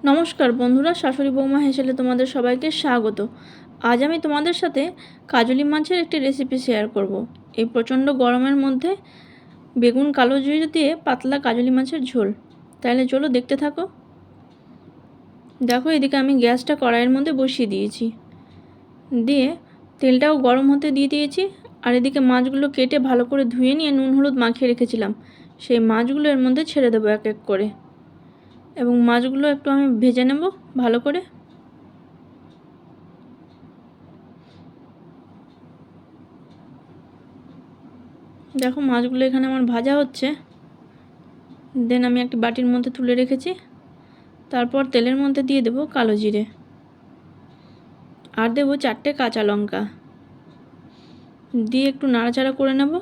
নমস্কার বন্ধুরা, শাশুড়ি বৌমা হেসেলে তোমাদের সবাইকে স্বাগত। আজ আমি তোমাদের সাথে কাজলি মাছের একটি রেসিপি শেয়ার করব। এই প্রচণ্ড গরমের মধ্যে বেগুন কালো জিরে দিয়ে পাতলা কাজলি মাছের ঝোল। তাহলে চলো দেখতে থাকো। দেখো, এদিকে আমি গ্যাসটা কড়াইয়ের মধ্যে বসিয়ে দিয়েছি, দিয়ে তেলটাও গরম হতে দিয়ে দিয়েছি। আর এদিকে মাছগুলো কেটে ভালো করে ধুয়ে নিয়ে নুন হলুদ মাখিয়ে রেখেছিলাম, সেই মাছগুলো এর মধ্যে ছেড়ে দেবো এক এক করে। এবং মাছগুলো একটু আমি ভেজে নেব ভালো করে। দেখো, মাছগুলো এখানে আমার ভাজা হচ্ছে। দেন আমি একটি বাটির মধ্যে তুলে রেখেছি। তারপর তেলের মধ্যে দিয়ে দেব কালো জিরে, আর দেব 4টে কাঁচা লঙ্কা, দিয়ে একটু নাড়াচাড়া করে নেব।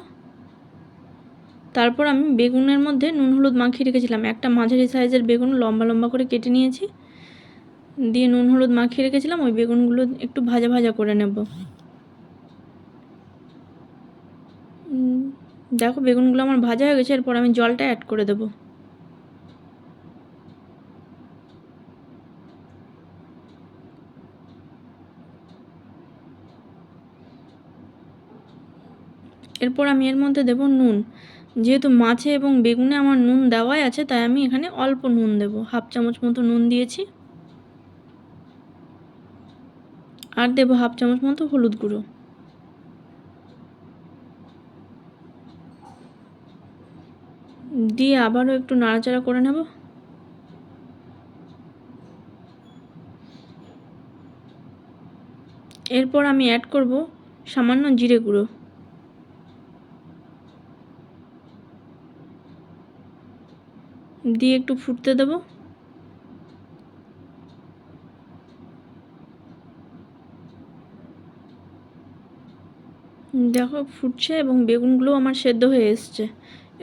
তারপর আমি বেগুনের মধ্যে নুন হলুদ মাখিয়ে রেখেছিলাম, একটা মাঝারি সাইজের বেগুন লম্বা লম্বা করে কেটে নিয়েছি, দিয়ে নুন হলুদ মাখিয়ে রেখেছিলাম। ওই বেগুনগুলো একটু ভাজা ভাজা করে নেব। দেখো, বেগুনগুলো আমার ভাজা হয়ে গেছে। এরপর আমি জলটা অ্যাড করে দেব। এরপর আমি এর মধ্যে দেব নুন। যেহেতু মাছে এবং বেগুনে আমার নুন দেওয়াই আছে, তাই আমি এখানে অল্প নুন দেব, 1/2 চামচ মতো নুন দিয়েছি। আর দেব 1/2 চামচ মতো হলুদ গুঁড়ো, দিয়ে আবারও একটু নাড়াচাড়া করে নেব। এরপর আমি অ্যাড করব সামান্য জিরে গুঁড়ো, দিয়ে একটু ফুটতে দেব। দেখো, ফুটছে এবং বেগুনগুলো আমার সেদ্ধ হয়ে এসছে।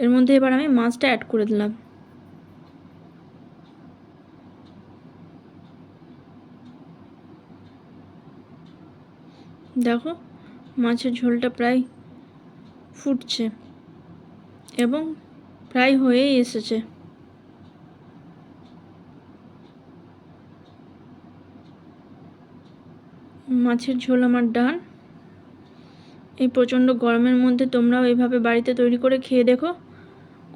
এর মধ্যে এবার আমি মাছটা অ্যাড করে দিলাম। দেখো, মাছের ঝোলটা প্রায় ফুটছে এবং প্রায় হয়েই এসেছে। মাছের ঝোল আমার ডান। এই প্রচণ্ড গরমের মধ্যে তোমরাও এইভাবে বাড়িতে তৈরি করে খেয়ে দেখো,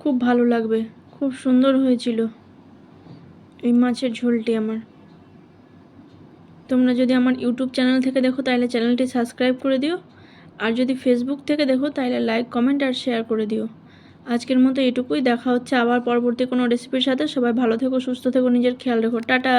খুব ভালো লাগবে। খুব সুন্দর হয়েছিল এই মাছের ঝোলটি আমার। তোমরা যদি আমার ইউটিউব চ্যানেল থেকে দেখো তাহলে চ্যানেলটি সাবস্ক্রাইব করে দিও, আর যদি ফেসবুক থেকে দেখো তাহলে লাইক, কমেন্ট আর শেয়ার করে দিও। আজকের মতো এটুকুই। দেখা হচ্ছে আবার পরবর্তী কোনো রেসিপির সাথে। সবাই ভালো থেকো, সুস্থ থেকো, নিজের খেয়াল রেখো। টাটা।